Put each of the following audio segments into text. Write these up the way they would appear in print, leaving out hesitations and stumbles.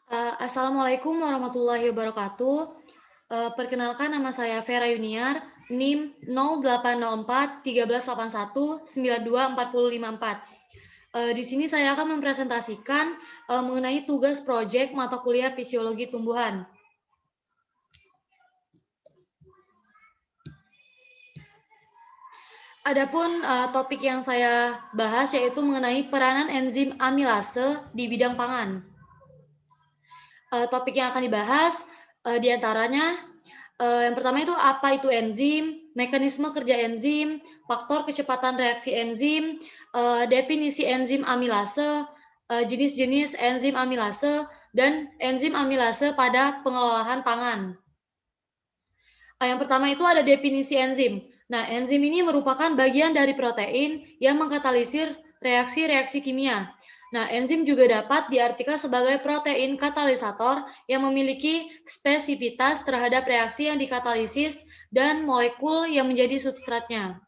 Assalamualaikum warahmatullahi wabarakatuh. Perkenalkan nama saya Vera Yuniar, NIM 08041381924054. Di sini saya akan mempresentasikan mengenai tugas proyek mata kuliah Fisiologi Tumbuhan. Adapun topik yang saya bahas yaitu mengenai peranan enzim amilase di bidang pangan. Topik yang akan dibahas diantaranya yang pertama itu apa itu enzim, mekanisme kerja enzim, faktor kecepatan reaksi enzim, definisi enzim amilase, jenis-jenis enzim amilase, dan enzim amilase pada pengelolaan pangan. Yang pertama itu ada definisi enzim. Nah, enzim ini merupakan bagian dari protein yang mengkatalisir reaksi-reaksi kimia. Nah, enzim juga dapat diartikan sebagai protein katalisator yang memiliki spesifitas terhadap reaksi yang dikatalisis dan molekul yang menjadi substratnya.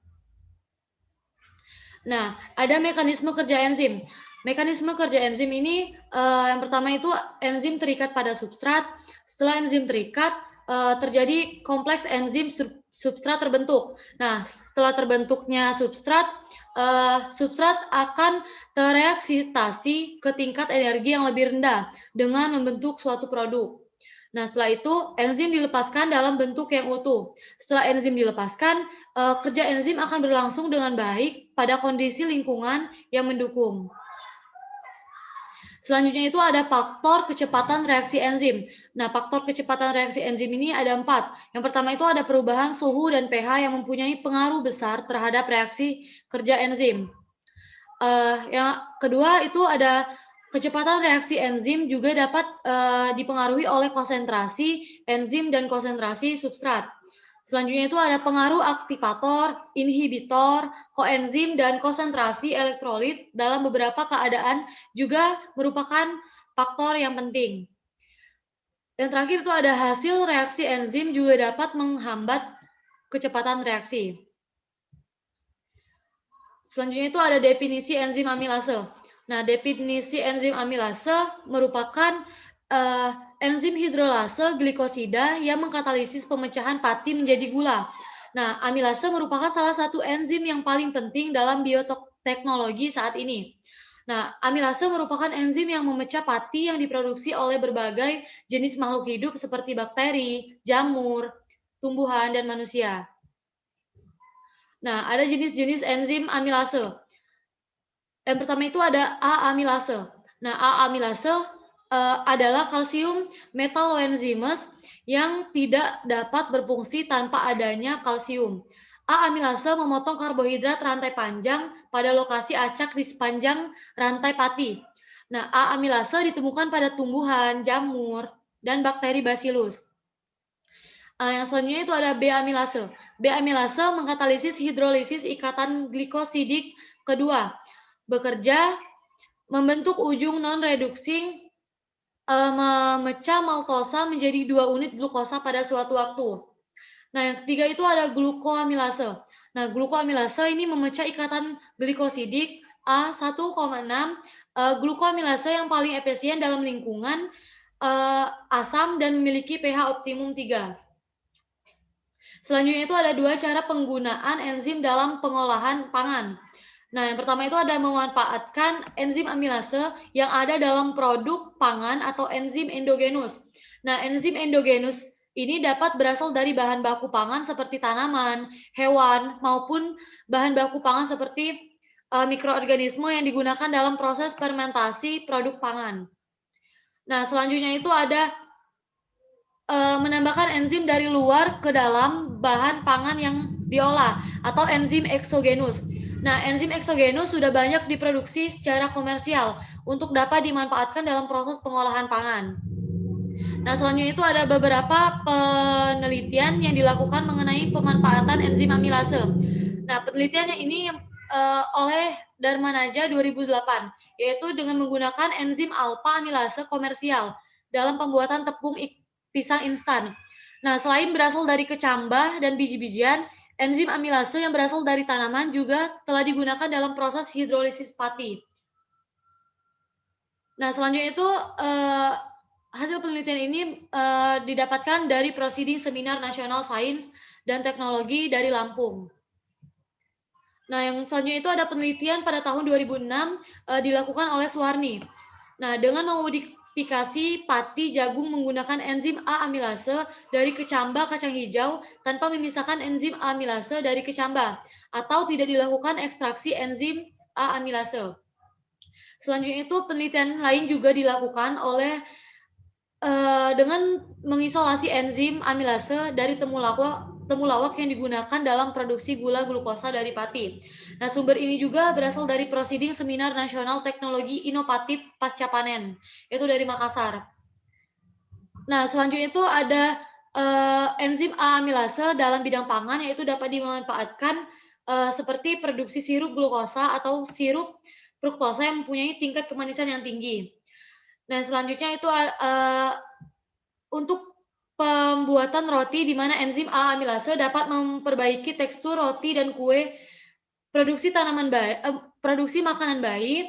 Nah, ada mekanisme kerja enzim. Mekanisme kerja enzim ini yang pertama itu enzim terikat pada substrat. Setelah enzim terikat, terjadi kompleks enzim substrat terbentuk. Nah, setelah terbentuknya substrat, substrat akan tereksitasi ke tingkat energi yang lebih rendah dengan membentuk suatu produk. Nah, setelah itu enzim dilepaskan dalam bentuk yang utuh. Setelah enzim dilepaskan, kerja enzim akan berlangsung dengan baik pada kondisi lingkungan yang mendukung. Selanjutnya itu ada faktor kecepatan reaksi enzim. Nah, faktor kecepatan reaksi enzim ini ada 4. Yang pertama itu ada perubahan suhu dan pH yang mempunyai pengaruh besar terhadap reaksi kerja enzim. Yang kedua itu ada kecepatan reaksi enzim juga dapat dipengaruhi oleh konsentrasi enzim dan konsentrasi substrat. Selanjutnya itu ada pengaruh aktivator, inhibitor, koenzim, dan konsentrasi elektrolit dalam beberapa keadaan juga merupakan faktor yang penting. Yang terakhir itu ada hasil reaksi enzim juga dapat menghambat kecepatan reaksi. Selanjutnya itu ada definisi enzim amilase. Nah, definisi enzim amilase merupakan enzim hidrolase glikosida yang mengkatalisis pemecahan pati menjadi gula. Nah, amilase merupakan salah satu enzim yang paling penting dalam bioteknologi saat ini. Nah, amilase merupakan enzim yang memecah pati yang diproduksi oleh berbagai jenis makhluk hidup seperti bakteri, jamur, tumbuhan, dan manusia. Nah, ada jenis-jenis enzim amilase. Yang pertama itu ada A-amilase. Nah, A-amilase adalah kalsium metalloenzymes yang tidak dapat berfungsi tanpa adanya kalsium. A-amilase memotong karbohidrat rantai panjang pada lokasi acak di sepanjang rantai pati. Nah, A-amilase ditemukan pada tumbuhan, jamur, dan bakteri Bacillus. Yang selanjutnya itu ada B-amilase. B-amilase mengkatalisis hidrolisis ikatan glikosidik kedua. Bekerja membentuk ujung non-reduksing memecah maltosa menjadi 2 unit glukosa pada suatu waktu. Nah, yang ketiga itu ada glukoamilase. Nah, glukoamilase ini memecah ikatan glikosidik A1,6. Glukoamilase yang paling efisien dalam lingkungan asam dan memiliki pH optimum 3. Selanjutnya itu ada 2 cara penggunaan enzim dalam pengolahan pangan. Nah, yang pertama itu ada memanfaatkan enzim amilase yang ada dalam produk pangan atau enzim endogenus. Nah, enzim endogenus ini dapat berasal dari bahan baku pangan seperti tanaman, hewan, maupun bahan baku pangan seperti mikroorganisme yang digunakan dalam proses fermentasi produk pangan. Nah, selanjutnya itu ada menambahkan enzim dari luar ke dalam bahan pangan yang diolah atau enzim eksogenus. Nah, enzim eksogenus sudah banyak diproduksi secara komersial untuk dapat dimanfaatkan dalam proses pengolahan pangan. Nah, selanjutnya itu ada beberapa penelitian yang dilakukan mengenai pemanfaatan enzim amilase. Nah, penelitiannya ini oleh Darmanaja 2008, yaitu dengan menggunakan enzim alpha amilase komersial dalam pembuatan tepung pisang instan. Nah, selain berasal dari kecambah dan biji-bijian, enzim amilase yang berasal dari tanaman juga telah digunakan dalam proses hidrolisis pati. Nah, selanjutnya itu Hasil penelitian ini didapatkan dari Proceeding Seminar Nasional Sains dan Teknologi dari Lampung. Nah, yang selanjutnya itu ada penelitian pada tahun 2006 dilakukan oleh Suwarni. Nah, dengan memodifikasi pati jagung menggunakan enzim A amilase dari kecamba kacang hijau tanpa memisahkan enzim A amilase dari kecamba atau tidak dilakukan ekstraksi enzim A amilase. Selanjutnya itu penelitian lain juga dilakukan oleh dengan mengisolasi enzim amilase dari temulawak yang digunakan dalam produksi gula glukosa dari pati. Nah, sumber ini juga berasal dari Proceeding Seminar Nasional Teknologi Inovatif Pasca Panen, yaitu dari Makassar. Nah, selanjutnya itu ada enzim A amilase dalam bidang pangan, yaitu dapat dimanfaatkan seperti produksi sirup glukosa atau sirup fruktosa yang mempunyai tingkat kemanisan yang tinggi. Nah, selanjutnya itu untuk pembuatan roti di mana enzim A amilase dapat memperbaiki tekstur roti dan kue, produksi produksi makanan bayi.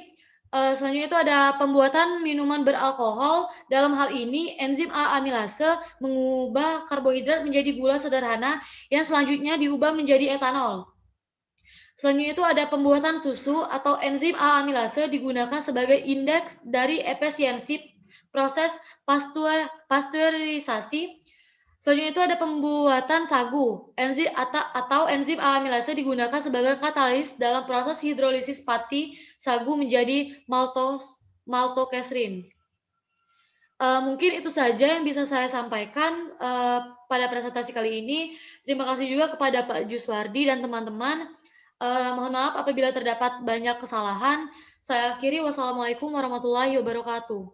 Selanjutnya itu ada pembuatan minuman beralkohol. Dalam hal ini, enzim A amilase mengubah karbohidrat menjadi gula sederhana yang selanjutnya diubah menjadi etanol. Selanjutnya itu ada pembuatan susu atau enzim A amilase digunakan sebagai indeks dari efisiensi proses pasteurisasi. Selanjutnya itu ada pembuatan sagu. Enzim atau enzim A amilase digunakan sebagai katalis dalam proses hidrolisis pati sagu menjadi maltokesrin. Mungkin itu saja yang bisa saya sampaikan pada presentasi kali ini. Terima kasih juga kepada Pak Juswardi dan teman-teman. Mohon maaf apabila terdapat banyak kesalahan. Saya akhiri, wassalamualaikum warahmatullahi wabarakatuh.